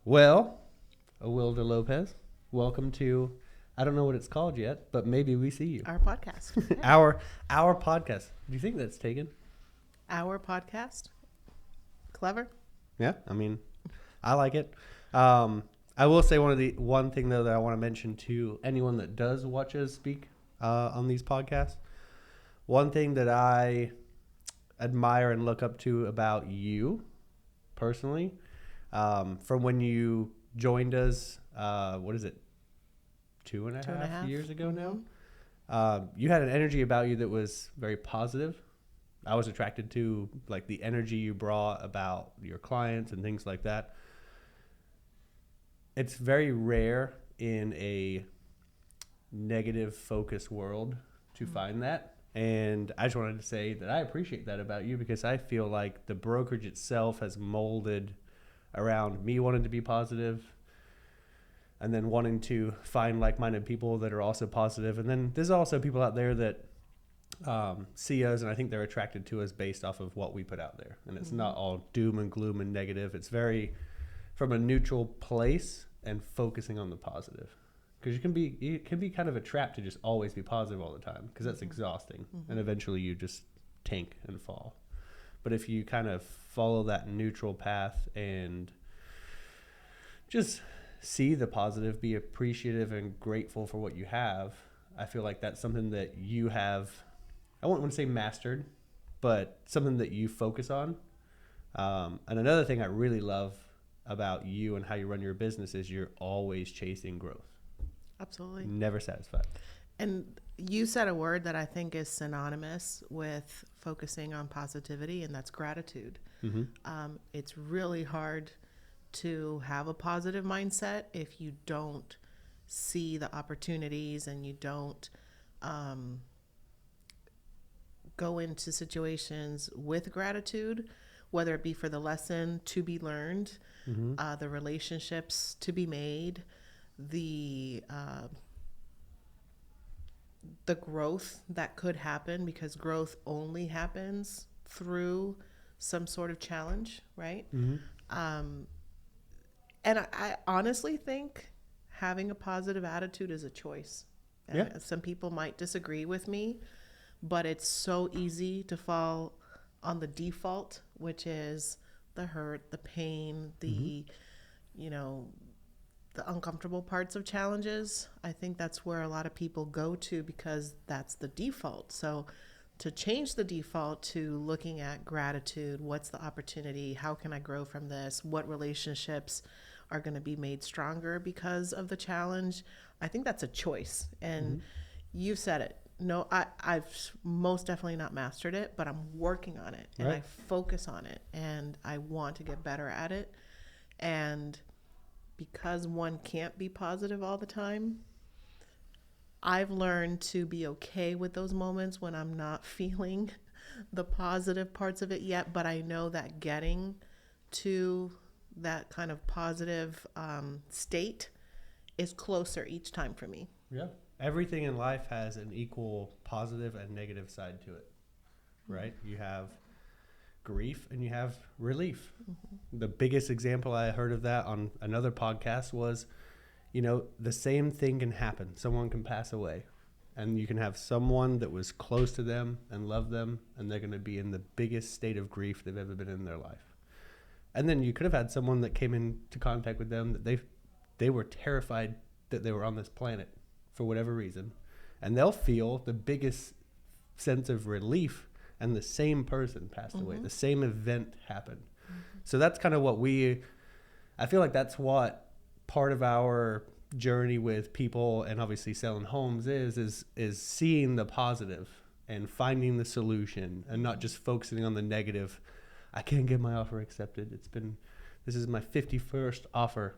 Well, Awilda Lopez, welcome to, I don't know what it's called yet, but maybe we see you. Our podcast. Okay. Our podcast. Do you think that's taken? Our podcast. Clever. Yeah, I mean, I like it. I will say one thing though that I want to mention to anyone that does watch us speak on these podcasts. One thing that I admire and look up to about you personally, from when you joined us, what is it, two and a half years ago now? You had an energy about you that was very positive. I was attracted to like the energy you brought about your clients and things like that. It's very rare in a negative focused world to find that. And I just wanted to say that I appreciate that about you because I feel like the brokerage itself has molded around me wanting to be positive and then wanting to find like-minded people that are also positive. And then there's also people out there that see us, and I think they're attracted to us based off of what we put out there. And it's not all doom and gloom and negative. It's very from a neutral place and focusing on the positive. Because it can be kind of a trap to just always be positive all the time because that's exhausting. And eventually you just tank and fall. But if you kind of follow that neutral path and just see the positive, be appreciative and grateful for what you have, I feel like that's something that you have, I wouldn't want to say mastered, but something that you focus on. And another thing I really love about you and how you run your business is you're always chasing growth. Absolutely. Never satisfied. And you said a word that I think is synonymous with focusing on positivity, and that's gratitude. It's really hard to have a positive mindset if you don't see the opportunities and you don't go into situations with gratitude, whether it be for the lesson to be learned, the relationships to be made, the growth that could happen, because growth only happens through some sort of challenge, right? And I honestly think having a positive attitude is a choice. Yeah. Some people might disagree with me, but it's so easy to fall on the default, which is the hurt, the pain, the, the uncomfortable parts of challenges. I think that's where a lot of people go to because that's the default. So to change the default to looking at gratitude, what's the opportunity? How can I grow from this? What relationships are going to be made stronger because of the challenge? I think that's a choice. And you said it. No, I've most definitely not mastered it, but I'm working on it and I focus on it and I want to get better at it. And because one can't be positive all the time, I've learned to be okay with those moments when I'm not feeling the positive parts of it yet, but I know that getting to that kind of positive state is closer each time for me. Yeah. Everything in life has an equal positive and negative side to it, right? You have grief and you have relief. The biggest example I heard of that on another podcast was, the same thing can happen. Someone can pass away and you can have someone that was close to them and loved them and they're going to be in the biggest state of grief they've ever been in their life. And then you could have had someone that came into contact with them that they were terrified that they were on this planet for whatever reason, and they'll feel the biggest sense of relief, and the same person passed away. The same event happened. So that's kind of what I feel like that's what part of our journey with people and obviously selling homes is seeing the positive and finding the solution and not just focusing on the negative. I can't get my offer accepted. This is my 51st offer.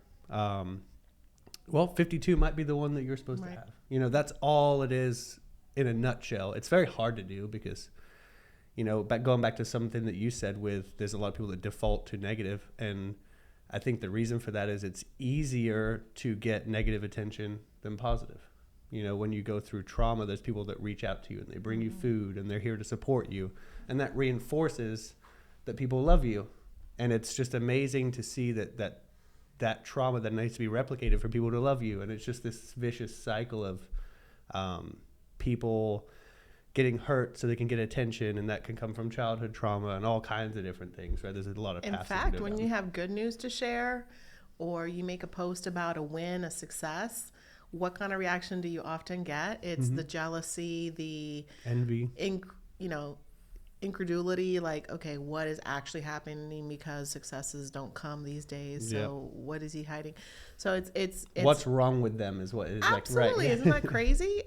52 might be the one that you're supposed to have. That's all it is in a nutshell. It's very hard to do because, going back to something that you said there's a lot of people that default to negative. And I think the reason for that is it's easier to get negative attention than positive. When you go through trauma, there's people that reach out to you and they bring you food and they're here to support you. And that reinforces that people love you. And it's just amazing to see that that trauma that needs to be replicated for people to love you. And it's just this vicious cycle of people getting hurt so they can get attention, and that can come from childhood trauma and all kinds of different things, right? There's a lot of In paths fact, when you have good news to share, or you make a post about a win, a success, what kind of reaction do you often get? It's the jealousy, the envy, incredulity, like, okay, what is actually happening, because successes don't come these days. So what is he hiding? So it's what's wrong with them is what is absolutely, like, right? Isn't that crazy?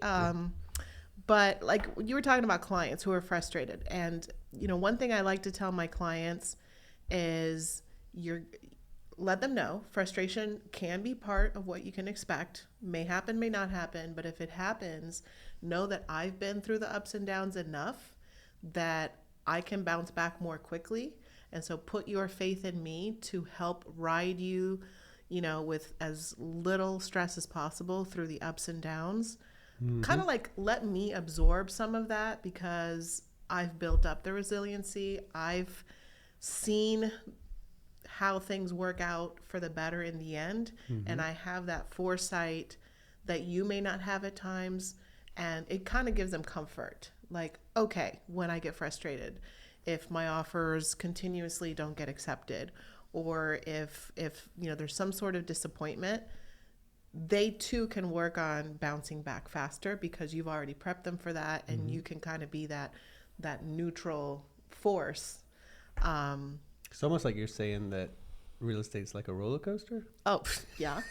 But like you were talking about clients who are frustrated, and one thing I like to tell my clients is let them know frustration can be part of what you can expect. May happen, may not happen, but if it happens, know that I've been through the ups and downs enough that I can bounce back more quickly. And so put your faith in me to help ride you, with as little stress as possible through the ups and downs. Kind of like let me absorb some of that, because I've built up the resiliency. I've seen how things work out for the better in the end. And I have that foresight that you may not have at times. And it kind of gives them comfort. Like, okay, when I get frustrated, if my offers continuously don't get accepted, or if there's some sort of disappointment, they too can work on bouncing back faster, because you've already prepped them for that, and you can kind of be that neutral force. It's almost like you're saying that real estate's like a roller coaster. Oh, yeah.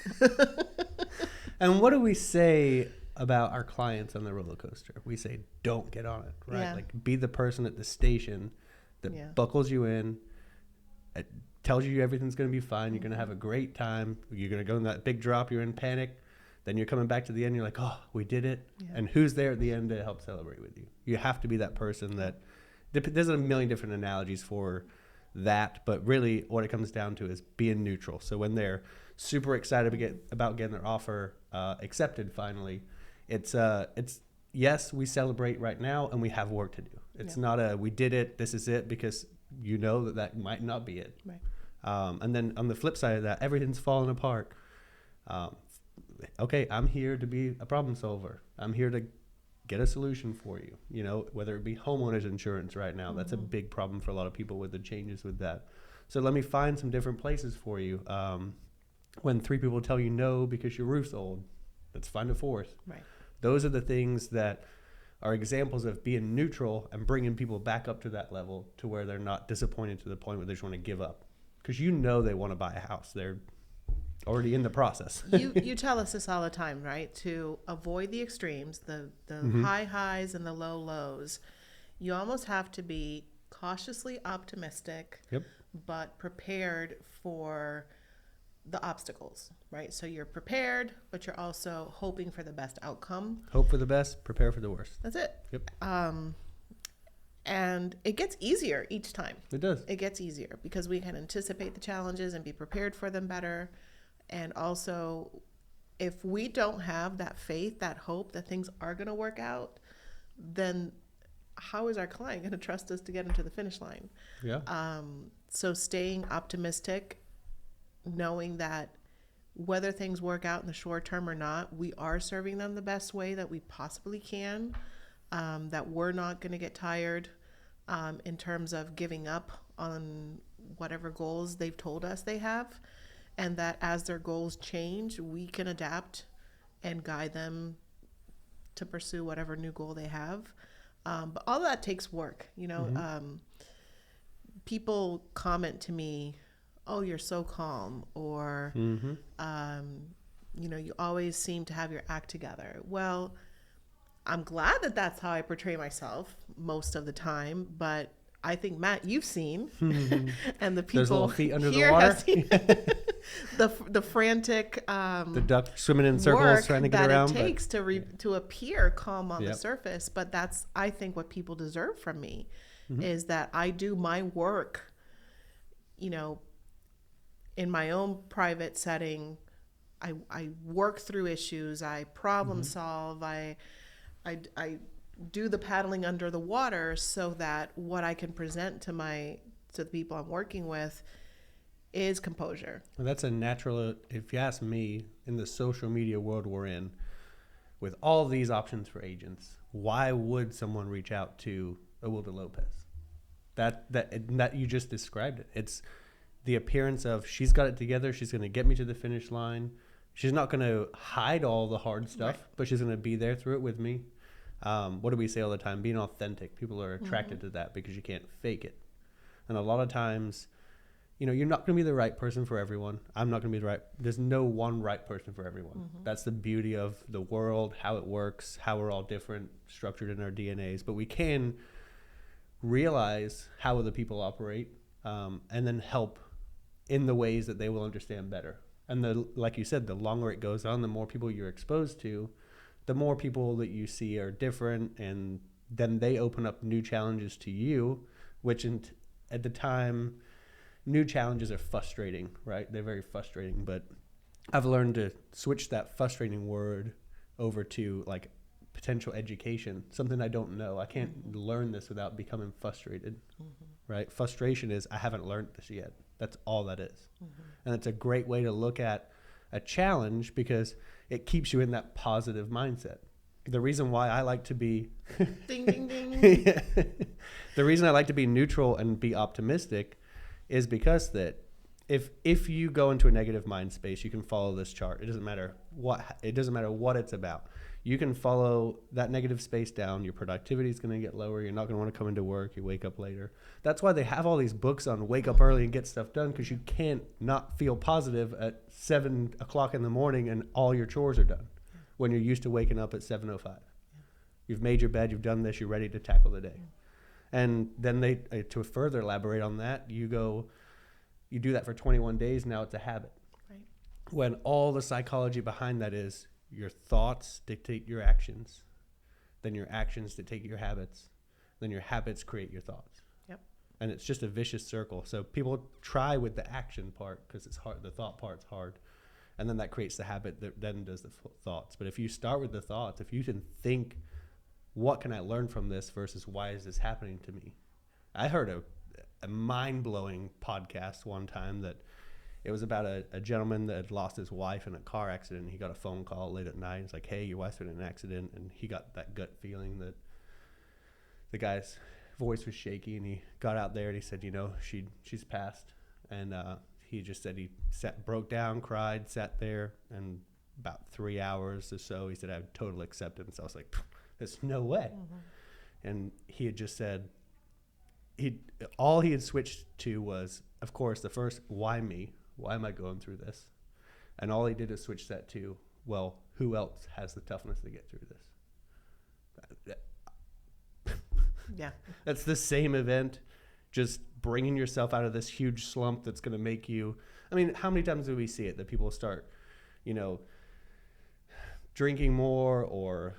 And what do we say about our clients on the roller coaster? We say, don't get on it, right? Yeah. Like, be the person at the station that buckles you in, tells you everything's going to be fine. You're going to have a great time. You're going to go in that big drop. You're in panic. Then you're coming back to the end. You're like, oh, we did it. Yeah. And who's there at the end to help celebrate with you? You have to be that person that there's a million different analogies for that. But really what it comes down to is being neutral. So when they're super excited about getting their offer accepted finally, it's yes, we celebrate right now and we have work to do. It's not we did it, this is it, because you know that might not be it. Right. And then on the flip side of that, everything's falling apart. Okay, I'm here to be a problem solver. I'm here to get a solution for you. Whether it be homeowners insurance right now, that's a big problem for a lot of people with the changes with that. So let me find some different places for you. When 3 people tell you no because your roof's old, let's find a 4th. Right. Those are the things that are examples of being neutral and bringing people back up to that level to where they're not disappointed to the point where they just want to give up. Because they want to buy a house. They're already in the process. You tell us this all the time, right? To avoid the extremes, the high highs and the low lows, you almost have to be cautiously optimistic, but prepared for the obstacles, right? So you're prepared, but you're also hoping for the best outcome. Hope for the best, prepare for the worst. That's it. Yep. And it gets easier each time. It does. It gets easier because we can anticipate the challenges and be prepared for them better. And also, if we don't have that faith, that hope that things are going to work out, then how is our client going to trust us to get into the finish line? Yeah. So staying optimistic, knowing that whether things work out in the short term or not, we are serving them the best way that we possibly can, that we're not going to get tired in terms of giving up on whatever goals they've told us they have, and that as their goals change, we can adapt and guide them to pursue whatever new goal they have. But all that takes work, people comment to me, oh, you're so calm, or, you always seem to have your act together. Well, I'm glad that that's how I portray myself most of the time, but I think, Matt, you've seen, and the people There's little feet under here the water. have seen the frantic the duck swimming in circles trying to get around. That it takes to appear calm on the surface, but that's, I think, what people deserve from me, is that I do my work, in my own private setting. I work through issues. I problem solve. I do the paddling under the water so that what I can present to the people I'm working with is composure. Well, that's a natural, if you ask me, in the social media world we're in, with all these options for agents, why would someone reach out to Awilda Lopez? That you just described it. It's the appearance of she's got it together. She's going to get me to the finish line. She's not going to hide all the hard stuff, Right. but she's going to be there through it with me. What do we say all the time? Being authentic. People are attracted to that because you can't fake it. And a lot of times, you're not going to be the right person for everyone. I'm not going to be the right. There's no one right person for everyone. That's the beauty of the world, how it works, how we're all different, structured in our DNAs. But we can realize how other people operate, and then help in the ways that they will understand better. And like you said, the longer it goes on, the more people you're exposed to, the more people that you see are different, and then they open up new challenges to you, which at the time, new challenges are frustrating, right? They're very frustrating, but I've learned to switch that frustrating word over to like potential education, something I don't know. I can't learn this without becoming frustrated, right? Frustration is I haven't learned this yet. That's all that is. And it's a great way to look at a challenge because it keeps you in that positive mindset. The reason why I like to be Ding, ding, ding. the reason I like to be neutral and be optimistic is because that if you go into a negative mind space, you can follow this chart. It doesn't matter what it's about. You can follow that negative space down. Your productivity is going to get lower. You're not going to want to come into work. You wake up later. That's why they have all these books on wake up early and get stuff done, because you can't not feel positive at 7 o'clock in the morning and all your chores are done when you're used to waking up at 7:05. You've made your bed. You've done this. You're ready to tackle the day. And then to further elaborate on that, you do that for 21 days. Now it's a habit. Right. When all the psychology behind that is your thoughts dictate your actions, then your actions dictate your habits, then your habits create your thoughts. Yep. And it's just a vicious circle. So people try with the action part because it's hard. The thought part's hard. And then that creates the habit that then does the thoughts. But if you start with the thoughts, if you can think, what can I learn from this versus why is this happening to me? I heard a mind-blowing podcast one time that it was about a gentleman that had lost his wife in a car accident. He got a phone call late at night. It's like, hey, your wife's been in an accident. And he got that gut feeling that the guy's voice was shaky. And he got out there and he said, she's passed. And he just said he broke down, cried, sat there. And about 3 hours or so, he said, I have total acceptance. I was like, there's no way. And he had just said, all he had switched to was, of course, the first, why me? Why am I going through this? And all he did is switch that to, well, who else has the toughness to get through this? Yeah. That's the same event, just bringing yourself out of this huge slump that's going to make you, how many times do we see it that people start, drinking more or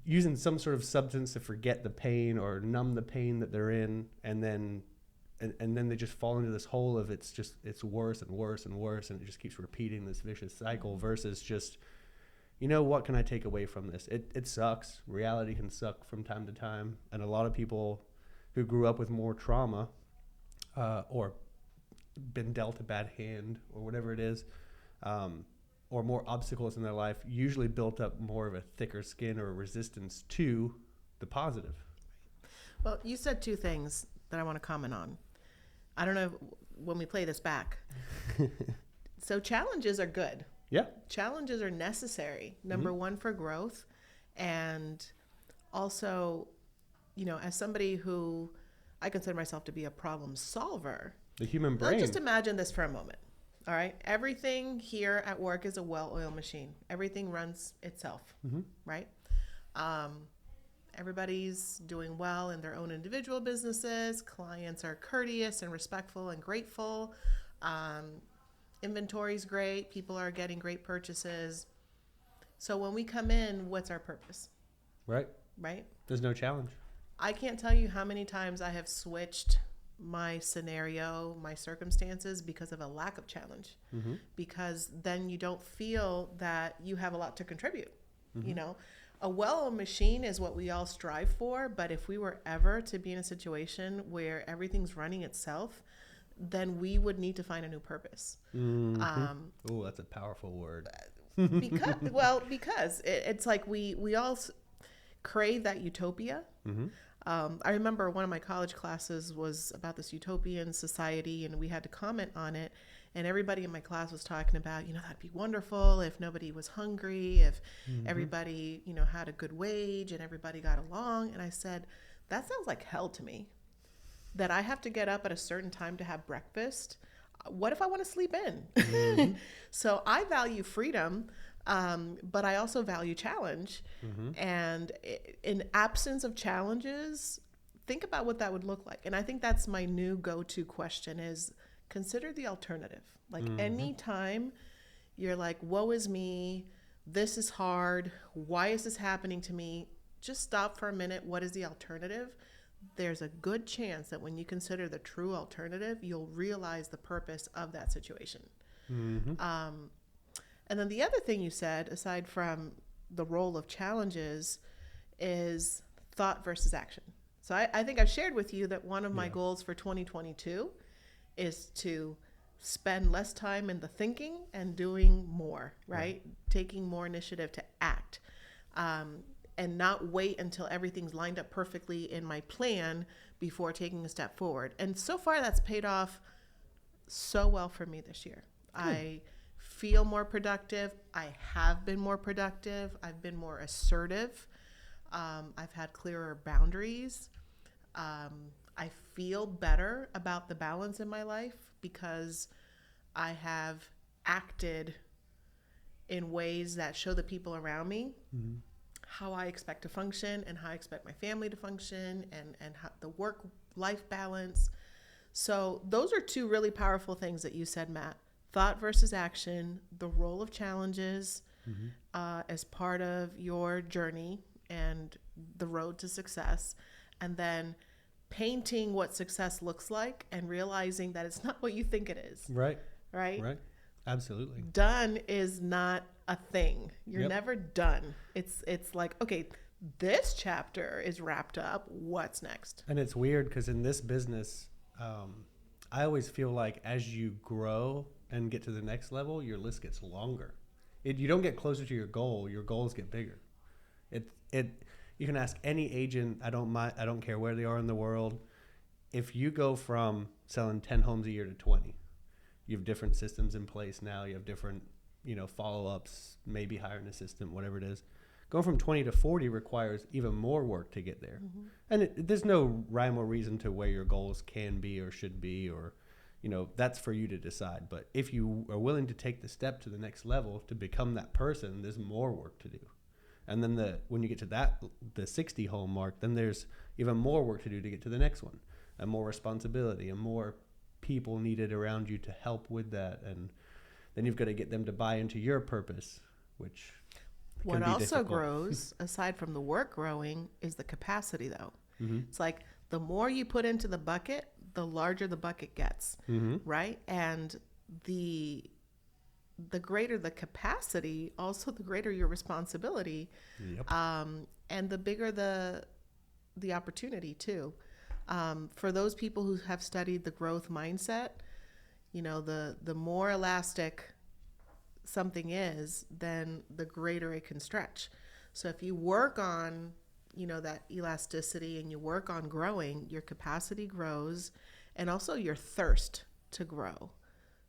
using some sort of substance to forget the pain or numb the pain that they're in, and then they just fall into this hole of it's worse and worse and worse, and it just keeps repeating this vicious cycle versus just, what can I take away from this? It sucks. Reality can suck from time to time, and a lot of people who grew up with more trauma or been dealt a bad hand or whatever it is, or more obstacles in their life, usually built up more of a thicker skin or a resistance to the positive. Well, you said two things that I want to comment on. I don't know when we play this back. So challenges are good. Yeah. Challenges are necessary. Number one, for growth. And also, as somebody who I consider myself to be a problem solver. The human brain. Let's just imagine this for a moment. All right. Everything here at work is a well-oiled machine. Everything runs itself, right? Everybody's doing well in their own individual businesses. Clients are courteous and respectful and grateful. Inventory's great. People are getting great purchases. So when we come in, what's our purpose? Right. Right? There's no challenge. I can't tell you how many times I have switched my scenario, my circumstances because of a lack of challenge, because then you don't feel that you have a lot to contribute. A well-oiled machine is what we all strive for, but if we were ever to be in a situation where everything's running itself, then we would need to find a new purpose. Oh, that's a powerful word. Because it's like we all crave that utopia. I remember one of my college classes was about this utopian society, and we had to comment on it. And everybody in my class was talking about, that'd be wonderful if nobody was hungry, if everybody, had a good wage and everybody got along. And I said, that sounds like hell to me, that I have to get up at a certain time to have breakfast. What if I want to sleep in? So I value freedom, but I also value challenge. And in absence of challenges, think about what that would look like. And I think that's my new go-to question is consider the alternative. Like anytime you're like, woe is me, this is hard, why is this happening to me? Just stop for a minute. What is the alternative? There's a good chance that when you consider the true alternative, you'll realize the purpose of that situation. And then the other thing you said, aside from the role of challenges, is thought versus action. So I think I've shared with you that one of my goals for 2022 is to spend less time in the thinking and doing more, right? Taking more initiative to act. And not wait until everything's lined up perfectly in my plan before taking a step forward. And so far that's paid off so well for me this year. I feel more productive. I have been more productive. I've been more assertive. I've had clearer boundaries. I feel better about the balance in my life because I have acted in ways that show the people around me how I expect to function and how I expect my family to function and how the work-life balance. So those are two really powerful things that you said, Matt. Thought versus action, the role of challenges as part of your journey and the road to success, and then painting what success looks like and realizing that it's not what you think it is. Right. Absolutely. Done is not a thing. You're never done. It's like, okay, this chapter is wrapped up. What's next? And it's weird because in this business, I always feel like as you grow and get to the next level, your list gets longer. You don't get closer to your goals get bigger. You can ask any agent, I don't care where they are in the world. If you go from selling 10 homes a year to 20, you have different systems in place now. You have different, follow-ups, maybe hire an assistant, whatever it is. Going from 20 to 40 requires even more work to get there. And there's no rhyme or reason to where your goals can be or should be, or, that's for you to decide. But if you are willing to take the step to the next level to become that person, there's more work to do. And then when you get to the 60 home mark, then there's even more work to do to get to the next one, and more responsibility and more people needed around you to help with that. And then you've got to get them to buy into your purpose, which what also grows aside from the work growing is the capacity, though. It's like the more you put into the bucket, the larger the bucket gets, right? And the greater the capacity, also the greater your responsibility, and the bigger the opportunity too. For those people who have studied the growth mindset, the more elastic something is, then the greater it can stretch. So if you work on, that elasticity and you work on growing, your capacity grows, and also your thirst to grow.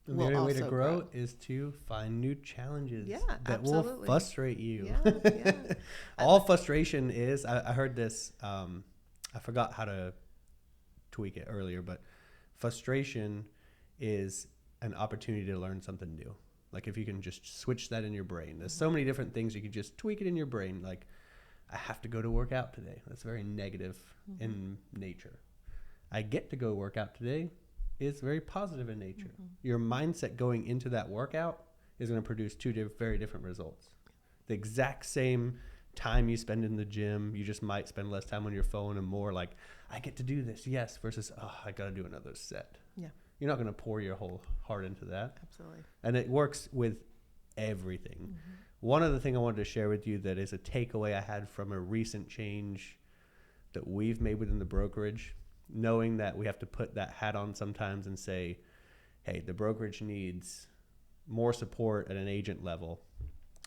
And the only way to grow is to find new challenges that will frustrate you. All frustration is, I heard this, I forgot how to tweak it earlier, but frustration is an opportunity to learn something new. Like if you can just switch that in your brain. There's so many different things you can just tweak it in your brain. Like, I have to go to work out today. That's very negative in nature. I get to go work out today is very positive in nature. Your mindset going into that workout is going to produce two very different results. The exact same time you spend in the gym, you just might spend less time on your phone and more like, I get to do this, yes, versus, I got to do another set. You're not going to pour your whole heart into that. Absolutely. And it works with everything. One other thing I wanted to share with you that is a takeaway I had from a recent change that we've made within the brokerage knowing that we have to put that hat on sometimes and say, hey, the brokerage needs more support at an agent level.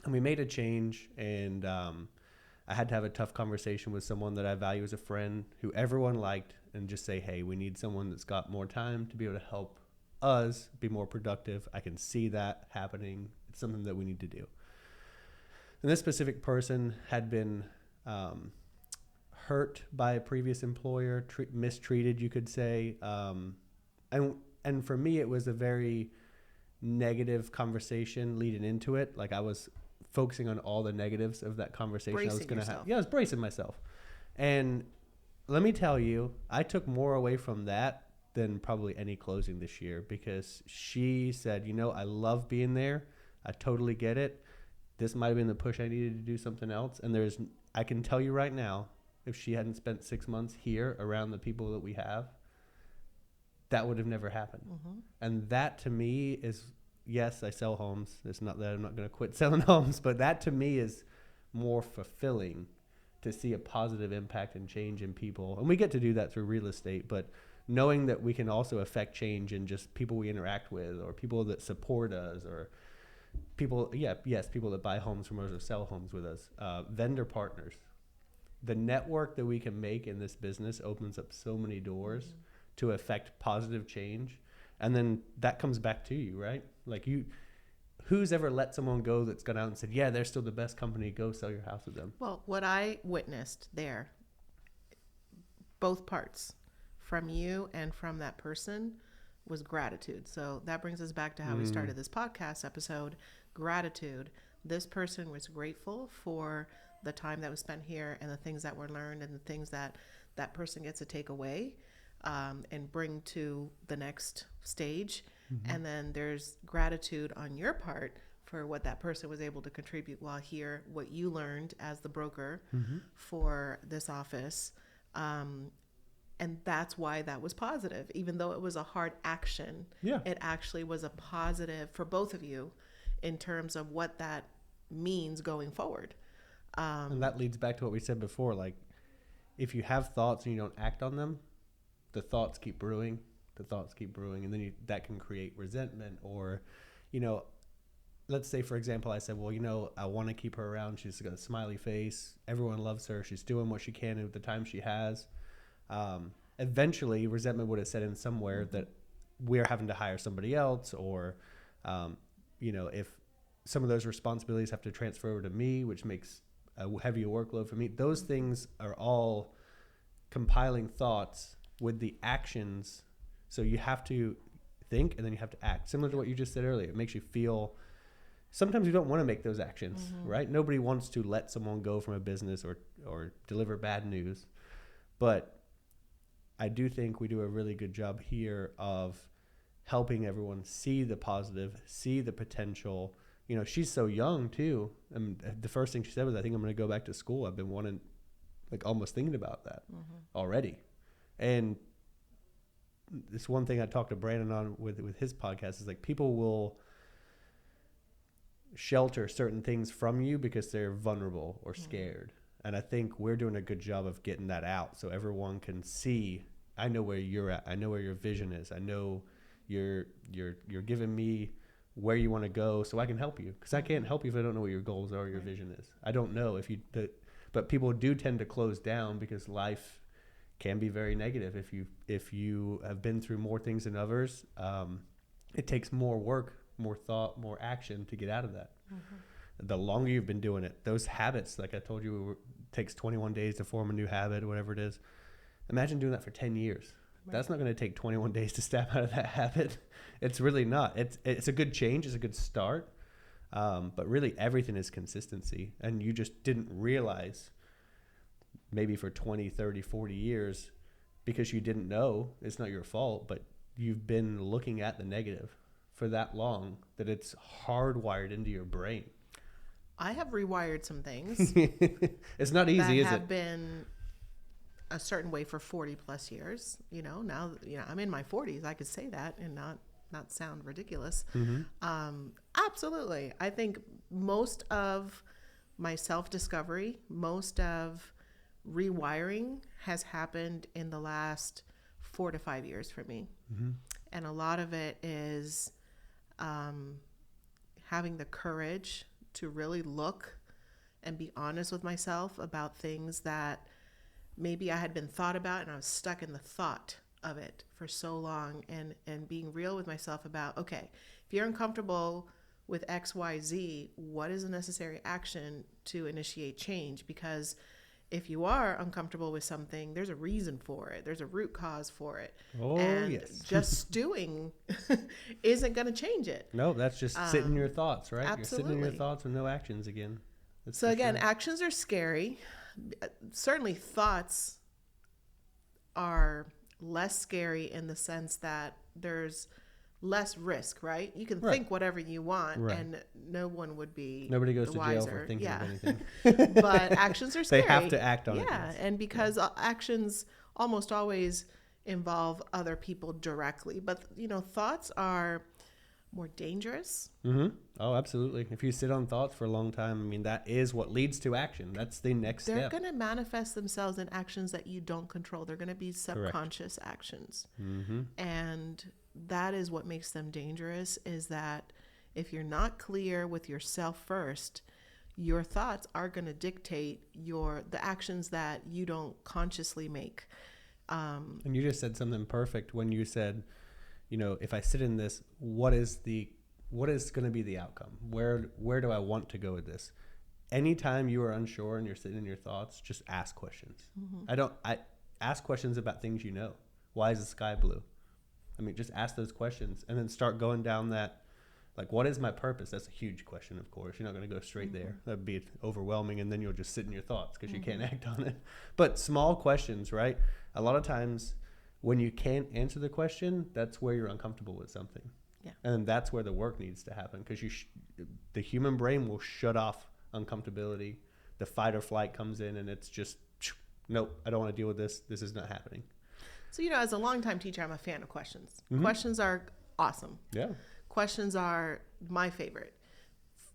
And we made a change, and I had to have a tough conversation with someone that I value as a friend who everyone liked, and just say, hey, we need someone that's got more time to be able to help us be more productive. I can see that happening. It's something that we need to do. And this specific person had been hurt by a previous employer, mistreated, you could say. And for me, it was a very negative conversation leading into it. Like I was focusing on all the negatives of that conversation I was going to have. Yeah, I was bracing myself. And let me tell you, I took more away from that than probably any closing this year, because she said, I love being there. I totally get it. This might have been the push I needed to do something else. And I can tell you right now, if she hadn't spent 6 months here around the people that we have, that would have never happened. Mm-hmm. And that to me is, yes, I sell homes. It's not that I'm not going to quit selling homes, but that to me is more fulfilling, to see a positive impact and change in people. And we get to do that through real estate, but knowing that we can also affect change in just people we interact with, or people that support us, or people that buy homes from us or sell homes with us, vendor partners. The network that we can make in this business opens up so many doors mm-hmm. to affect positive change. And then that comes back to you, right? Like who's ever let someone go that's gone out and said, yeah, they're still the best company, go sell your house with them? Well, what I witnessed there, both parts, from you and from that person, was gratitude. So that brings us back to how we started this podcast episode, gratitude. This person was grateful for the time that was spent here and the things that were learned and the things that that person gets to take away and bring to the next stage. Mm-hmm. And then there's gratitude on your part for what that person was able to contribute while here, what you learned as the broker mm-hmm. for this office. And that's why that was positive. Even though it was a hard action, it actually was a positive for both of you in terms of what that means going forward. And that leads back to what we said before. Like, if you have thoughts and you don't act on them, the thoughts keep brewing. And then that can create resentment. Or, let's say, for example, I said, well, I want to keep her around. She's got a smiley face. Everyone loves her. She's doing what she can with the time she has. Eventually, resentment would have set in somewhere that we're having to hire somebody else, or, if some of those responsibilities have to transfer over to me, which makes a heavier workload for me. Those things are all compiling thoughts with the actions. So you have to think and then you have to act. Similar to what you just said earlier. It makes you feel, sometimes you don't want to make those actions, mm-hmm. right? Nobody wants to let someone go from a business or deliver bad news. But I do think we do a really good job here of helping everyone see the positive, see the potential. She's so young too. And the first thing she said was, I think I'm going to go back to school. I've been wanting, almost thinking about that mm-hmm. already. And this one thing I talked to Brandon on with his podcast is people will shelter certain things from you because they're vulnerable or scared. Mm-hmm. And I think we're doing a good job of getting that out so everyone can see, I know where you're at. I know where your vision is. I know you're giving me where you want to go so I can help you, because I can't help you if I don't know what your goals are or your vision is. I don't know but people do tend to close down because life can be very negative. If you have been through more things than others, it takes more work, more thought, more action to get out of that. Mm-hmm. The longer you've been doing it, those habits, like I told you, it takes 21 days to form a new habit or whatever it is. Imagine doing that for 10 years. Right. That's not going to take 21 days to snap out of that habit. It's really not. It's a good change. It's a good start. But really everything is consistency. And you just didn't realize maybe for 20, 30, 40 years because you didn't know. It's not your fault, but you've been looking at the negative for that long that it's hardwired into your brain. I have rewired some things. It's not easy, is it? That have been a certain way for 40 plus years. Now, I'm in my 40s. I could say that and not sound ridiculous. Mm-hmm. Absolutely. I think most of my self-discovery, most of rewiring has happened in the last 4 to 5 years for me. Mm-hmm. And a lot of it is having the courage to really look and be honest with myself about things that maybe I had been thought about and I was stuck in the thought of it for so long, and being real with myself about, okay, if you're uncomfortable with XYZ, what is the necessary action to initiate change? Because if you are uncomfortable with something, there's a reason for it. There's a root cause for it. Oh, and yes. Just stewing isn't going to change it. No, that's just sitting in your thoughts, right? Absolutely. You're sitting in your thoughts with no actions again. That's So again, sure. actions are scary. Certainly thoughts are less scary in the sense that there's less risk, right? You can Right. think whatever you want, Right. and no one would be Nobody goes the to wiser. jail for thinking of anything. But actions are scary. They have to act on it. Yeah, Yes. and because actions almost always involve other people directly. But, thoughts are more dangerous. Mm-hmm. Oh, absolutely. If you sit on thoughts for a long time, I mean, that is what leads to action. That's the next They're step. going to manifest themselves in actions that you don't control. They're going to be subconscious actions. Mm-hmm. And that is what makes them dangerous, is that if you're not clear with yourself first, your thoughts are going to dictate the actions that you don't consciously make. And you just said something perfect when you said, if I sit in this, what is going to be the outcome? Where do I want to go with this? Anytime you are unsure and you're sitting in your thoughts, just ask questions. Mm-hmm. I ask questions about things you know. Why is the sky blue? I mean, just ask those questions and then start going down that, like, what is my purpose? That's a huge question, of course. You're not going to go straight there. That'd be overwhelming, and then you'll just sit in your thoughts because you can't act on it. But small questions, right? A lot of times when you can't answer the question, that's where you're uncomfortable with something. Yeah. And that's where the work needs to happen, because the human brain will shut off uncomfortability. The fight or flight comes in, and it's just, nope, I don't want to deal with this. This is not happening. So, as a longtime teacher, I'm a fan of questions. Mm-hmm. Questions are awesome. Yeah. Questions are my favorite.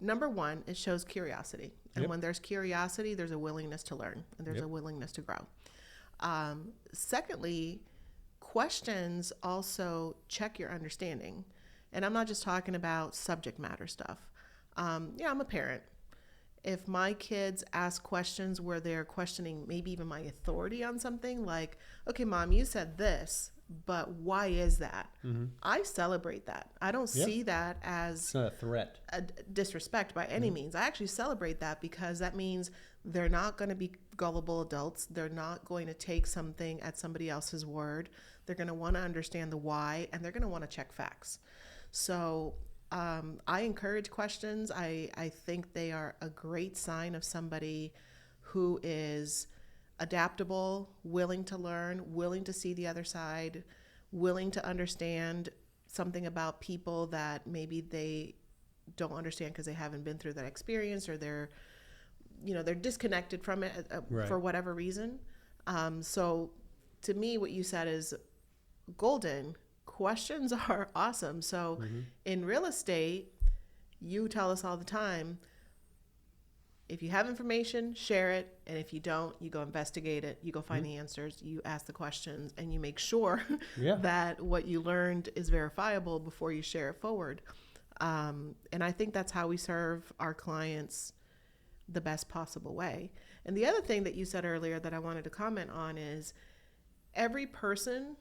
Number one, it shows curiosity. And Yep. when there's curiosity, there's a willingness to learn, and there's Yep. a willingness to grow. Secondly, questions also check your understanding. And I'm not just talking about subject matter stuff. I'm a parent. If my kids ask questions where they're questioning maybe even my authority on something, like, okay, Mom, you said this, but why is that? Mm-hmm. I celebrate that. I don't Yep. see that as It's not a threat. a disrespect by any means. I actually celebrate that, because that means they're not going to be gullible adults. They're not going to take something at somebody else's word. They're going to want to understand the why, and they're going to want to check facts. So I encourage questions. I think they are a great sign of somebody who is adaptable, willing to learn, willing to see the other side, willing to understand something about people that maybe they don't understand because they haven't been through that experience, or they're disconnected from it Right. for whatever reason. So to me, what you said is golden. Questions are awesome. So in real estate, you tell us all the time, if you have information, share it. And if you don't, you go investigate it. You go find the answers. You ask the questions, and you make sure Yeah. that what you learned is verifiable before you share it forward. And I think that's how we serve our clients the best possible way. And the other thing that you said earlier that I wanted to comment on is every person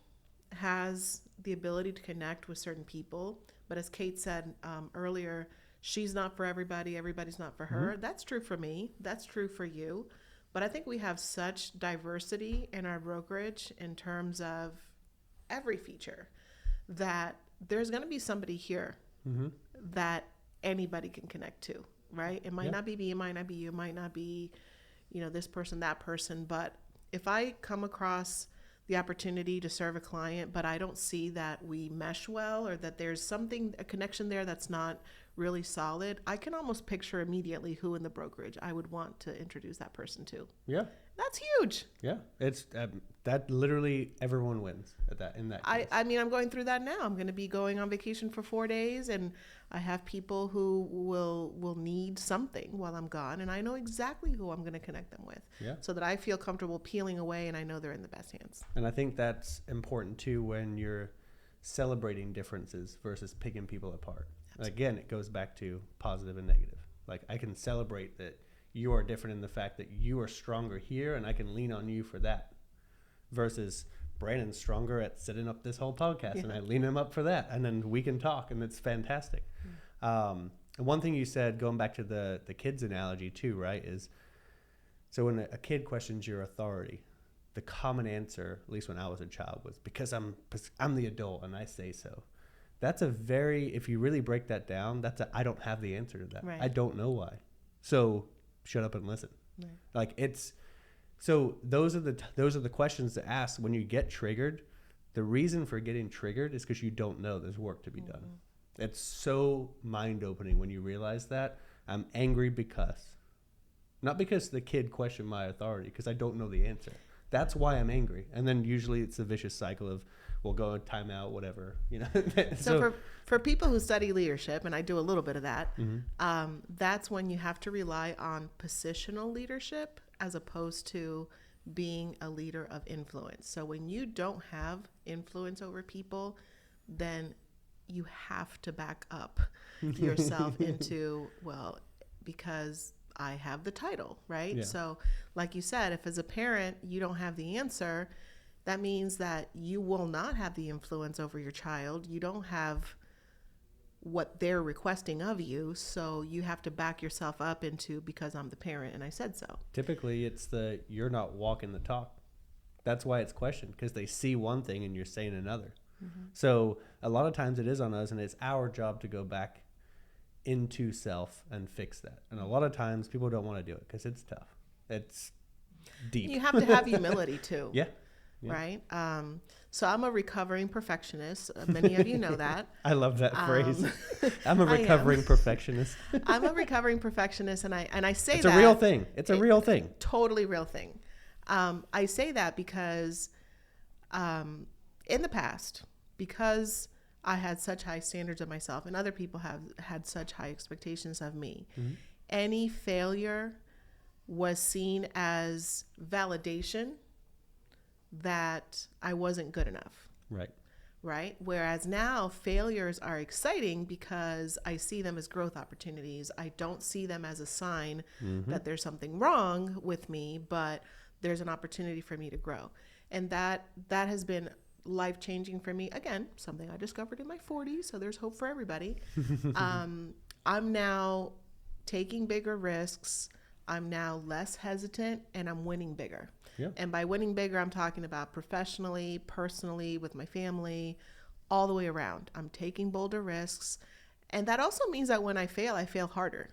has the ability to connect with certain people. But as Kate said earlier, she's not for everybody. Everybody's not for her. That's true for me. That's true for you. But I think we have such diversity in our brokerage in terms of every feature that there's going to be somebody here that anybody can connect to, right? It might not be me, it might not be you, it might not be, this person, that person. But if I come across the opportunity to serve a client, but I don't see that we mesh well, or that there's a connection there that's not really solid, I can almost picture immediately who in the brokerage I would want to introduce that person to. Yeah. That's huge. Yeah. It's that literally everyone wins in that case. I mean, I'm going through that now. I'm going to be going on vacation for 4 days, and I have people who will need something while I'm gone, and I know exactly who I'm going to connect them with. Yeah. So that I feel comfortable peeling away, and I know they're in the best hands. And I think that's important too when you're celebrating differences versus picking people apart. Again, it goes back to positive and negative. Like, I can celebrate that you are different in the fact that you are stronger here, and I can lean on you for that. Versus Brandon's stronger at setting up this whole podcast, and I lean him up for that, and then we can talk, and it's fantastic. And one thing you said, going back to the kids analogy too, right, is so when a kid questions your authority, the common answer, at least when I was a child, was because I'm the adult and I say so. That's a very, if you really break that down, I don't have the answer to that. Right. I don't know why. So shut up and listen. Right. Like, it's, so those are the questions to ask when you get triggered. The reason for getting triggered is because you don't know there's work to be done. It's so mind opening when you realize that. I'm angry not because the kid questioned my authority, because I don't know the answer. That's why I'm angry. And then usually it's a vicious cycle of, we'll go in timeout, whatever, you know. So for people who study leadership, and I do a little bit of that, Mm-hmm. That's when you have to rely on positional leadership as opposed to being a leader of influence. So when you don't have influence over people, then you have to back up yourself into, well, because I have the title, right? Yeah. So like you said, if as a parent you don't have the answer, that means that you will not have the influence over your child. You don't have what they're requesting of you, so you have to back yourself up into, because I'm the parent and I said so. Typically it's you're not walking the talk. That's why it's questioned, because they see one thing and you're saying another. Mm-hmm. So a lot of times it is on us, and it's our job to go back into self and fix that. And a lot of times people don't want to do it because it's tough. It's deep. You have to have humility too. Yeah. Right? So I'm a recovering perfectionist. Many of you know that. I love that phrase. I'm a recovering perfectionist. I'm a recovering perfectionist, and I say it's that. It's a real thing. It's a real thing. Totally real thing. I say that because in the past, because I had such high standards of myself and other people have had such high expectations of me, any failure was seen as validation that I wasn't good enough. Right? Whereas now failures are exciting because I see them as growth opportunities. I don't see them as a sign that there's something wrong with me, but there's an opportunity for me to grow. And that has been life-changing for me. Again, something I discovered in my 40s, so there's hope for everybody. I'm now taking bigger risks. I'm now less hesitant, and I'm winning bigger. Yeah. And by winning bigger, I'm talking about professionally, personally, with my family, all the way around. I'm taking bolder risks. And that also means that when I fail harder.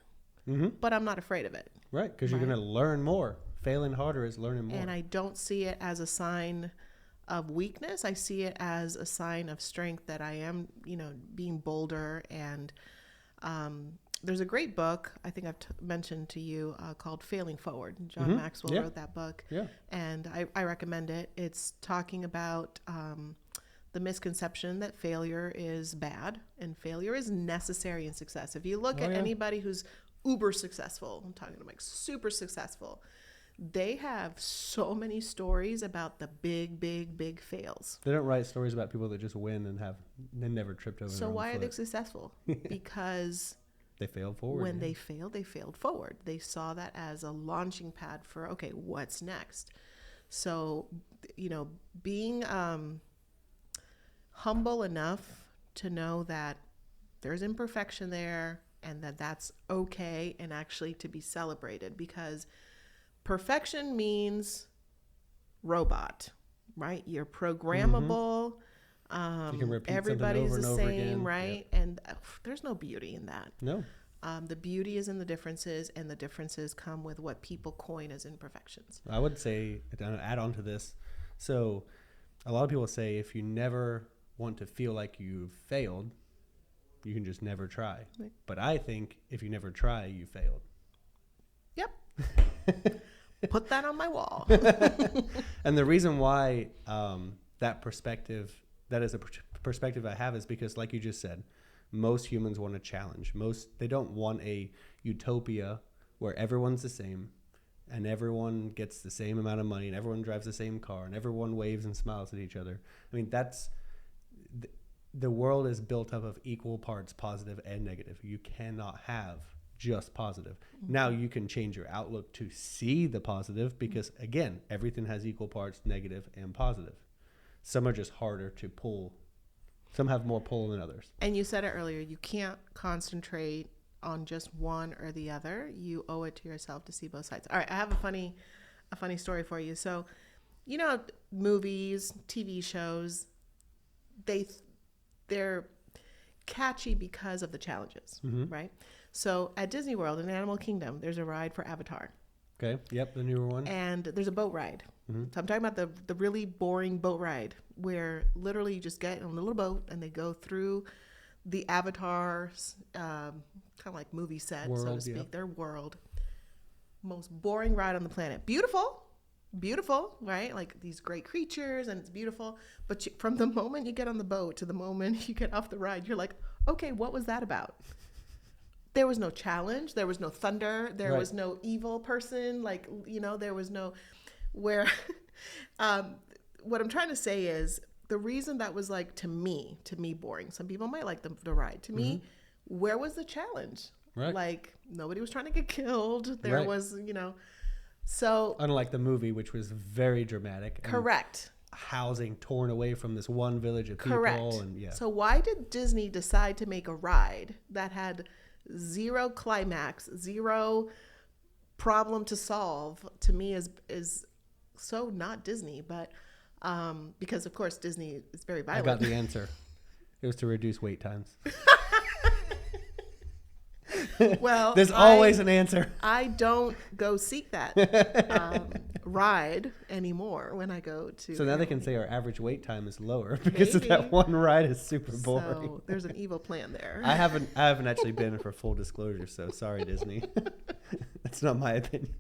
But I'm not afraid of it. Right, because you're going to learn more. Failing harder is learning more. And I don't see it as a sign of weakness. I see it as a sign of strength, that I am, being bolder. And there's a great book I think I've mentioned to you called Failing Forward. John Maxwell wrote that book. Yeah. And I recommend it. It's talking about the misconception that failure is bad and failure is necessary in success. If you look at anybody who's uber successful, I'm talking about like super successful, they have so many stories about the big fails. They don't write stories about people that just win and they never tripped over their own why foot. are they successful? Because they failed forward. When they failed forward. They saw that as a launching pad for, okay, what's next? So, being humble enough to know that there's imperfection there and that that's okay, and actually to be celebrated, because perfection means robot, right? You're programmable. You can repeat Everybody's something over the and over same, again. right? Yep. And there's no beauty in that. No. The beauty is in the differences, and the differences come with what people coin as imperfections. I would say, to add on to this, so a lot of people say if you never want to feel like you've failed, you can just never try. Right. But I think if you never try, you failed. Yep. Put that on my wall. And the reason why that is a perspective I have is because, like you just said, most humans want a challenge. They don't want a utopia where everyone's the same and everyone gets the same amount of money and everyone drives the same car and everyone waves and smiles at each other. I mean, the world is built up of equal parts positive and negative. You cannot have just positive. Mm-hmm. Now you can change your outlook to see the positive because, again, everything has equal parts negative and positive. Some are just harder to pull. Some have more pull than others. And you said it earlier, you can't concentrate on just one or the other. You owe it to yourself to see both sides. All right, I have a funny story for you. So, you know, movies, TV shows, they're catchy because of the challenges, mm-hmm. right? So at Disney World in Animal Kingdom, there's a ride for Avatar. Okay. Yep, the newer one. And there's a boat ride. Mm-hmm. So I'm talking about the really boring boat ride where literally you just get in a little boat and they go through the Avatar's kind of like movie set, world, so to speak, their world. Most boring ride on the planet. Beautiful, right? Like these great creatures and it's beautiful. But from the moment you get on the boat to the moment you get off the ride, you're like, okay, what was that about? There was no challenge. There was no thunder. There was no evil person. Like, you know, there was no where what I'm trying to say is the reason that was like, to me boring. Some people might like the ride. To me, where was the challenge? Right. Like nobody was trying to get killed. There was, you know, so. Unlike the movie, which was very dramatic. Correct. Housing torn away from this one village of people. Correct. And yeah. So why did Disney decide to make a ride that had zero climax, zero problem to solve? To me is so not Disney, but because of course Disney is very violent. I got the answer. It was to reduce wait times. Well, there's always an answer. I don't go seek that ride anymore when I go to. So now they can say our average wait time is lower because of that one ride is super boring. So there's an evil plan there. I haven't actually been for full disclosure, so sorry, Disney. That's not my opinion.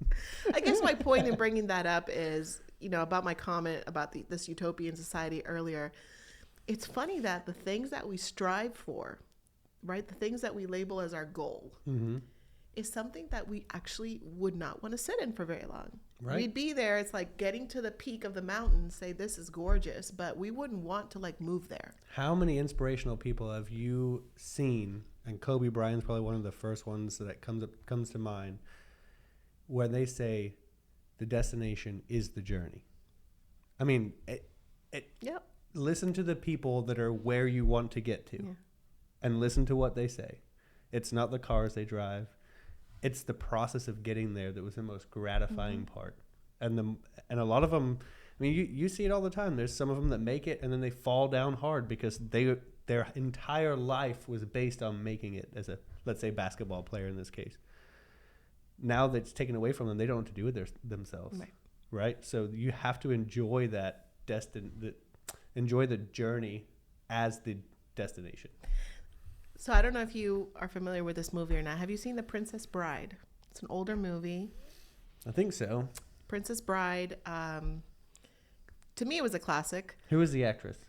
I guess my point in bringing that up is, you know, about my comment about this utopian society earlier. It's funny that the things that we strive for, right, the things that we label as our goal, is something that we actually would not want to sit in for very long. Right. We'd be there. It's like getting to the peak of the mountain, say this is gorgeous, but we wouldn't want to like move there. How many inspirational people have you seen? And Kobe Bryant's probably one of the first ones that comes to mind, when they say the destination is the journey. I mean, Yep. Listen to the people that are where you want to get to, and listen to what they say. It's not the cars they drive. It's the process of getting there that was the most gratifying part. And a lot of them, I mean, you see it all the time. There's some of them that make it and then they fall down hard because their entire life was based on making it as a, let's say, basketball player in this case. Now that it's taken away from them, they don't know what to do with themselves. Right? So you have to enjoy that enjoy the journey as the destination. So I don't know if you are familiar with this movie or not. Have you seen The Princess Bride? It's an older movie. I think so. Princess Bride. To me, it was a classic. Who is the actress?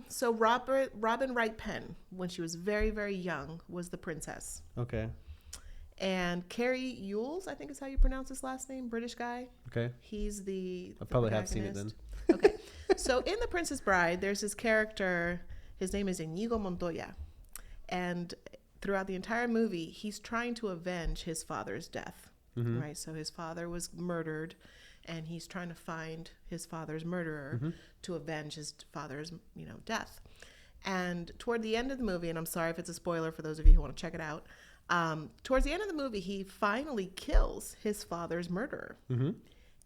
So Robin Wright Penn, when she was very, very young, was the princess. Okay. And Carrie Ewells, I think is how you pronounce his last name, British guy. Okay. He's the I probably have seen it then. Okay. So in The Princess Bride, there's this character. His name is Inigo Montoya. And throughout the entire movie, he's trying to avenge his father's death. Right? So his father was murdered, and he's trying to find his father's murderer to avenge his father's, death. And toward the end of the movie, and I'm sorry if it's a spoiler for those of you who want to check it out, towards the end of the movie, he finally kills his father's murderer.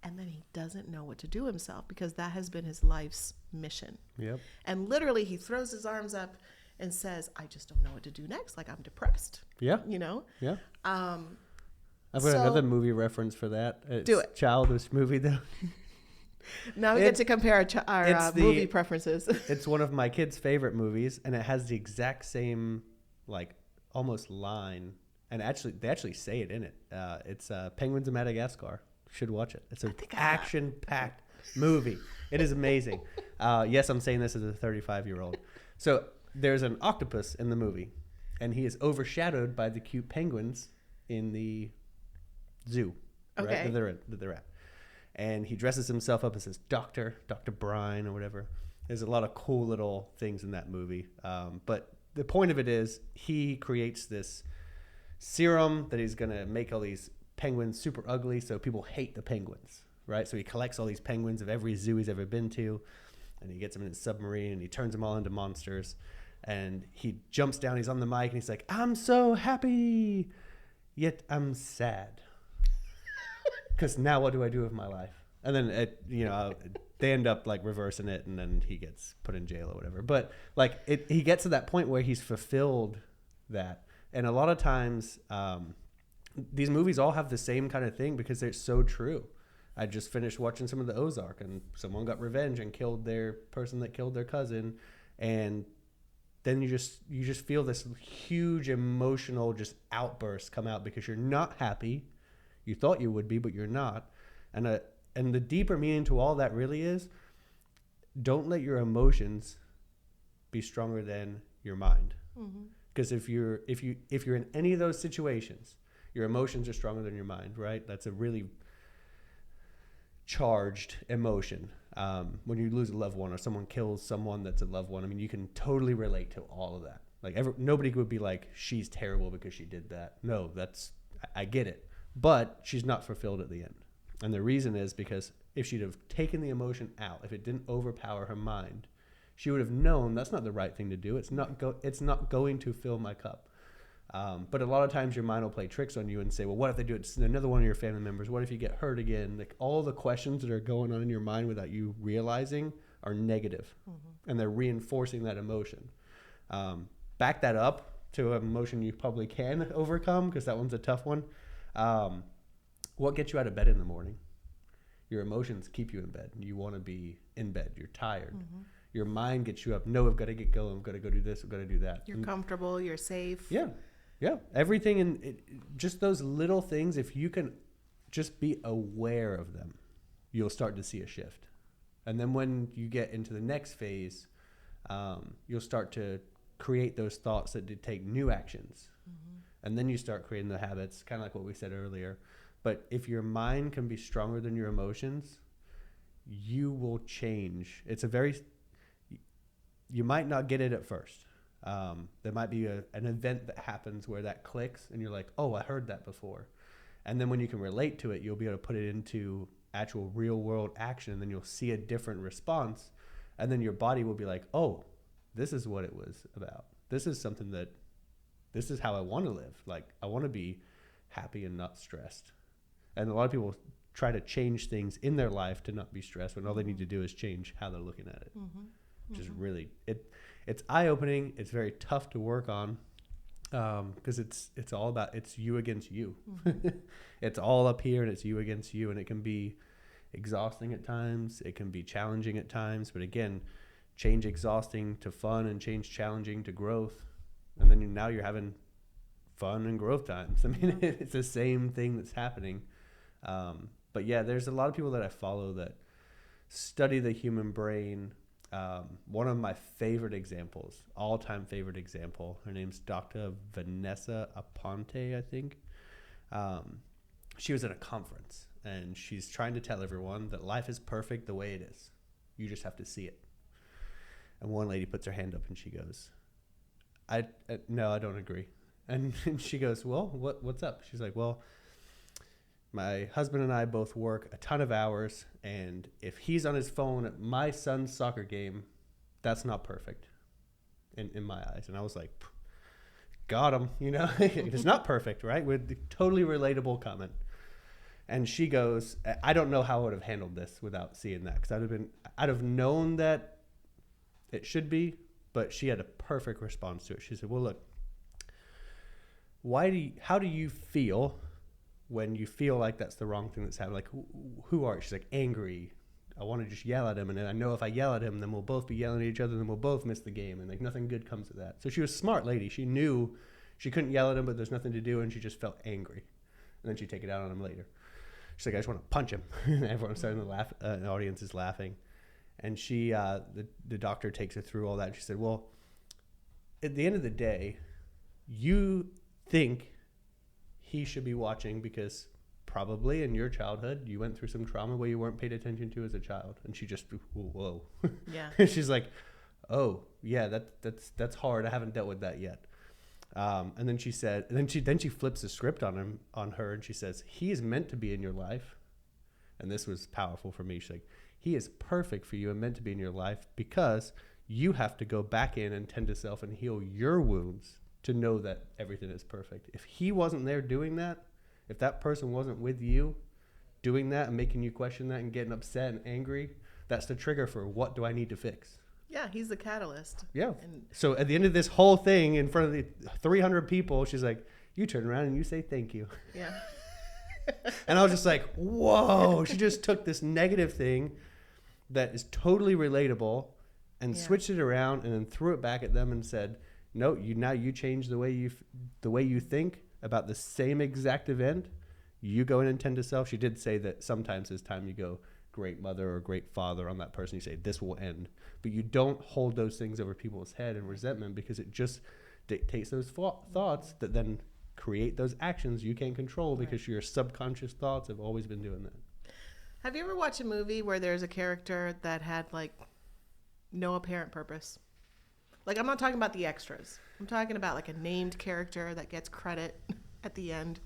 And then he doesn't know what to do himself because that has been his life's mission. Yep. And literally, he throws his arms up and says, I just don't know what to do next. Like, I'm depressed. Yeah. Yeah. I've got another movie reference for that. It's do it. Childish movie, though. Now we get to compare our movie preferences. It's one of my kids' favorite movies, and it has the exact same like almost line, and actually they actually say it in it. It's Penguins of Madagascar. Should watch it. It's an action-packed movie. It is amazing. Yes, I'm saying this as a 35-year-old. So there's an octopus in the movie, and he is overshadowed by the cute penguins in the zoo, right? Okay. That they're at. And he dresses himself up as his Dr. Bryant or whatever. There's a lot of cool little things in that movie. But the point of it is he creates this serum that he's going to make all these penguins super ugly so people hate the penguins, right? So he collects all these penguins of every zoo he's ever been to, and he gets them in his submarine, and he turns them all into monsters. And he jumps down, he's on the mic, and he's like, I'm so happy, yet I'm sad. Because now what do I do with my life? And then, they end up like reversing it, and then he gets put in jail or whatever. But like he gets to that point where he's fulfilled that. And a lot of times, these movies all have the same kind of thing because they're so true. I just finished watching some of the Ozark, and someone got revenge and killed their person that killed their cousin. And then you just feel this huge emotional just outburst come out because you're not happy. You thought you would be, but you're not. And the deeper meaning to all that really is, don't let your emotions be stronger than your mind. Because if you're in any of those situations, your emotions are stronger than your mind, right? That's a really charged emotion. When you lose a loved one or someone kills someone that's a loved one, I mean, you can totally relate to all of that. Like nobody would be like, she's terrible because she did that. No, I get it. But she's not fulfilled at the end. And the reason is because if she'd have taken the emotion out, if it didn't overpower her mind, she would have known that's not the right thing to do. It's not going to fill my cup. But a lot of times your mind will play tricks on you and say, well, what if they do it to another one of your family members? What if you get hurt again? Like all the questions that are going on in your mind without you realizing are negative. And they're reinforcing that emotion. Back that up to an emotion you probably can overcome, because that one's a tough one. What gets you out of bed in the morning? Your emotions keep you in bed. You want to be in bed. You're tired. Your mind gets you up. No, I've got to get going. I've got to go do this. I've got to do that. You're comfortable. You're safe. Yeah. Everything just those little things, if you can just be aware of them, you'll start to see a shift. And then when you get into the next phase, you'll start to create those thoughts that take new actions. And then you start creating the habits, kind of like what we said earlier. But if your mind can be stronger than your emotions, you will change. You might not get it at first. There might be an event that happens where that clicks and you're like, oh, I heard that before. And then when you can relate to it, you'll be able to put it into actual real world action, and then you'll see a different response. And then your body will be like, oh, this is what it was about. This is how I want to live. Like, I want to be happy and not stressed. And a lot of people try to change things in their life to not be stressed when all they need to do is change how they're looking at it. Which is really, it's eye-opening. It's very tough to work on because it's all about, it's you against you. It's all up here and it's you against you. And it can be exhausting at times. It can be challenging at times. But again, change exhausting to fun and change challenging to growth. And then now you're having fun and growth times. I mean, it's the same thing that's happening. But yeah, there's a lot of people that I follow that study the human brain. One of my favorite examples, all-time favorite example, her name's Dr. Vanessa Aponte, I think. She was at a conference, and she's trying to tell everyone that life is perfect the way it is. You just have to see it. And one lady puts her hand up, and she goes, no, I don't agree. And she goes, well, what's up? She's like, well, my husband and I both work a ton of hours, and if he's on his phone at my son's soccer game, that's not perfect in my eyes. And I was like, got him, it's not perfect, right? With the totally relatable comment. And she goes, I don't know how I would have handled this without seeing that, because I'd have known that it should be, but she had a perfect response to it. She said, well, look, how do you feel when you feel like that's the wrong thing that's happening? Like, who are you? She's like, angry, I want to just yell at him, and I know if I yell at him, then we'll both be yelling at each other, then we'll both miss the game, and like nothing good comes of that. So she was a smart lady. She knew she couldn't yell at him, but there's nothing to do, and she just felt angry, and then she'd take it out on him later. She's like, I just want to punch him. And everyone's starting to laugh. The audience is laughing. And she, the doctor takes her through all that. And she said, well, at the end of the day, you think he should be watching because probably in your childhood, you went through some trauma where you weren't paid attention to as a child. And she just, whoa. Yeah. She's like, oh, yeah, that's hard. I haven't dealt with that yet. And then she said, and then she flips the script on her, and she says, he is meant to be in your life. And this was powerful for me. She's like, he is perfect for you and meant to be in your life because you have to go back in and tend to self and heal your wounds to know that everything is perfect. If he wasn't there doing that, if that person wasn't with you doing that and making you question that and getting upset and angry, that's the trigger for what do I need to fix? Yeah, he's the catalyst. Yeah. And so at the end of this whole thing in front of the 300 people, she's like, you turn around and you say thank you. yeah. And I was just like, whoa. She just took this negative thing that is totally relatable and switched it around and then threw it back at them and said, no, you change the way you think about the same exact event. You go in and tend to self. She did say that sometimes it's time you go great mother or great father on that person. You say this will end, but you don't hold those things over people's head and resentment because it just dictates those thoughts that then create those actions you can't control because your subconscious thoughts have always been doing that. Have you ever watched a movie where there's a character that had like no apparent purpose? Like, I'm not talking about the extras. I'm talking about like a named character that gets credit at the end.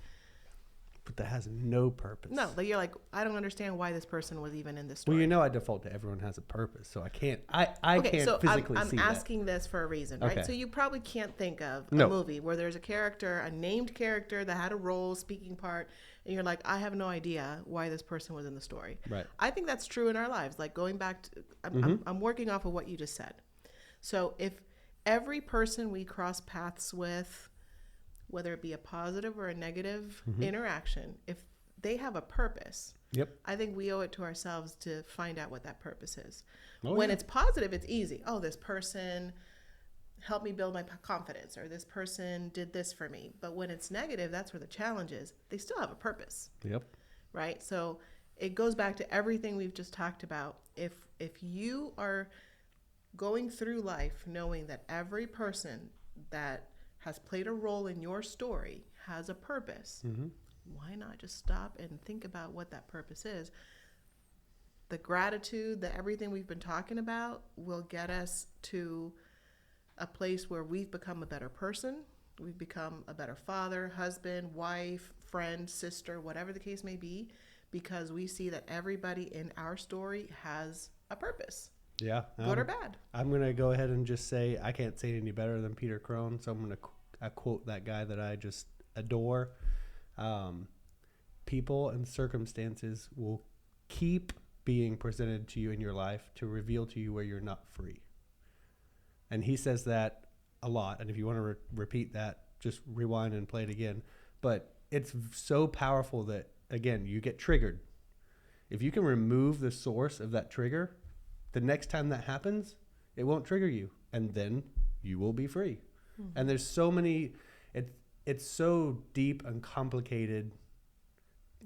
But that has no purpose. No, like you're like, I don't understand why this person was even in this story. Well, you know, I default to everyone has a purpose, so I can't. I can't physically see that. I'm asking this for a reason, right? Okay. So you probably can't think of a No. movie where there's a character, a named character that had a role, speaking part, and you're like, I have no idea why this person was in the story. Right. I think that's true in our lives. Like going back to, I'm working off of what you just said. So if every person we cross paths with, whether it be a positive or a negative interaction, if they have a purpose, Yep. I think we owe it to ourselves to find out what that purpose is. Oh, When yeah. it's positive, it's easy. Oh, this person helped me build my confidence, or this person did this for me. But when it's negative, that's where the challenge is. They still have a purpose, Yep. right? So it goes back to everything we've just talked about. If you are going through life knowing that every person that has played a role in your story has a purpose, why not just stop and think about what that purpose is? The gratitude, that everything we've been talking about will get us to a place where we've become a better person. We've become a better father, husband, wife, friend, sister, whatever the case may be, because we see that everybody in our story has a purpose, Yeah. good or bad. I'm going to go ahead and just say I can't say it any better than Peter Crone, so I'm going to quote that guy that I just adore. People and circumstances will keep being presented to you in your life to reveal to you where you're not free. And he says that a lot. And if you want to repeat that, just rewind and play it again. But it's so powerful that, again, you get triggered. If you can remove the source of that trigger, the next time that happens, it won't trigger you. And then you will be free. And there's so many, it's so deep and complicated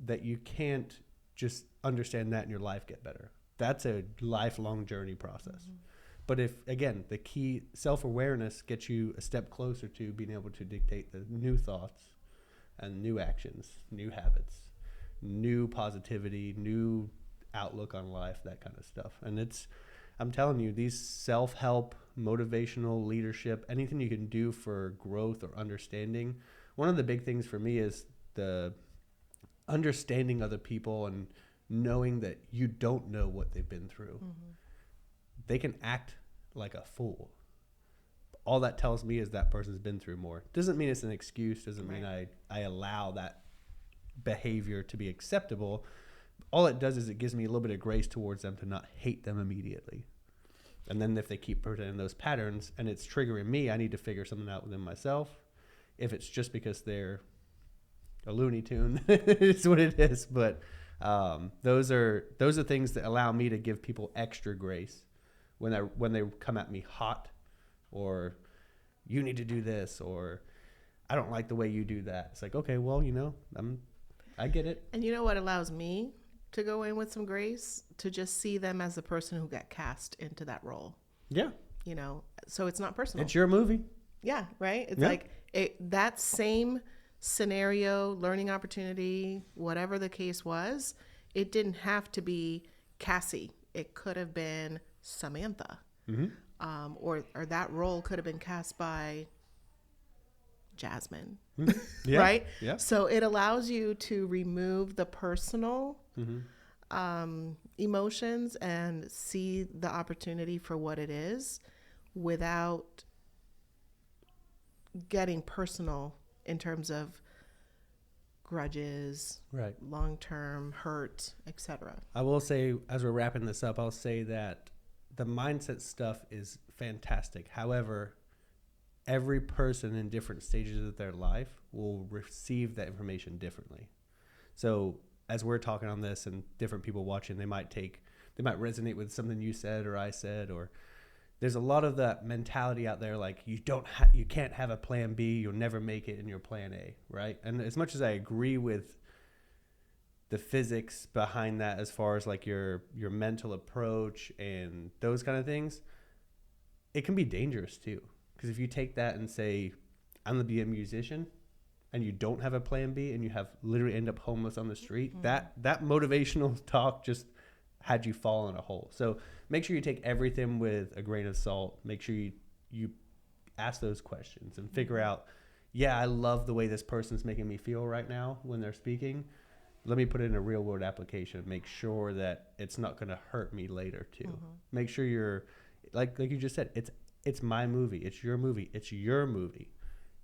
that you can't just understand that and your life get better. That's a lifelong journey process. But if, again, the key self-awareness gets you a step closer to being able to dictate the new thoughts and new actions, new habits, new positivity, new outlook on life, that kind of stuff. And I'm telling you, these self-help, motivational leadership, anything you can do for growth or understanding. One of the big things for me is the understanding other people and knowing that you don't know what they've been through. They can act like a fool. All that tells me is that person's been through more. Doesn't mean it's an excuse. Doesn't mean I allow that behavior to be acceptable. All it does is it gives me a little bit of grace towards them to not hate them immediately. And then if they keep presenting those patterns and it's triggering me, I need to figure something out within myself. If it's just because they're a Looney Tune, it's what it is. But Those are things that allow me to give people extra grace when they come at me hot, or you need to do this, or I don't like the way you do that. It's like, okay, well, I get it. And you know what allows me to go in with some grace? To just see them as the person who got cast into that role. Yeah. So it's not personal. It's your movie. Yeah, right? It's Yeah. like that same scenario, learning opportunity, whatever the case was, it didn't have to be Cassie. It could have been Samantha. Mm-hmm. Or that role could have been cast by Jasmine. Mm-hmm. Yeah. Right? Yeah. So it allows you to remove the personal Mm-hmm. emotions and see the opportunity for what it is without getting personal in terms of grudges, Right. long-term hurt, etc. I will say, as we're wrapping this up, I'll say that the mindset stuff is fantastic. However, every person in different stages of their life will receive that information differently. So as we're talking on this and different people watching, they might resonate with something you said or I said, or there's a lot of that mentality out there, like you can't have a plan B, you'll never make it in your plan A, right? And as much as I agree with the physics behind that, as far as like your mental approach and those kind of things, it can be dangerous too. Because if you take that and say, I'm going to be a musician, and you don't have a plan B, and you have literally end up homeless on the street, that motivational talk just had you fall in a hole. So make sure you take everything with a grain of salt. Make sure you ask those questions and figure out, yeah, I love the way this person's making me feel right now when they're speaking. Let me put it in a real world application. Make sure that it's not going to hurt me later too. Make sure you're like you just said, it's my movie. It's your movie. It's your movie.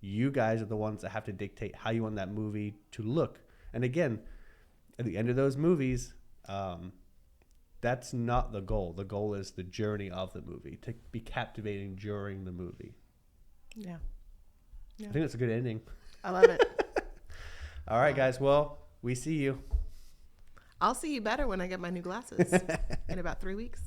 You guys are the ones that have to dictate how you want that movie to look. And again, at the end of those movies, that's not the goal. The goal is the journey of the movie, to be captivating during the movie. Yeah. I think that's a good ending. I love it. All right, guys. Well, we see you. I'll see you better when I get my new glasses in about 3 weeks.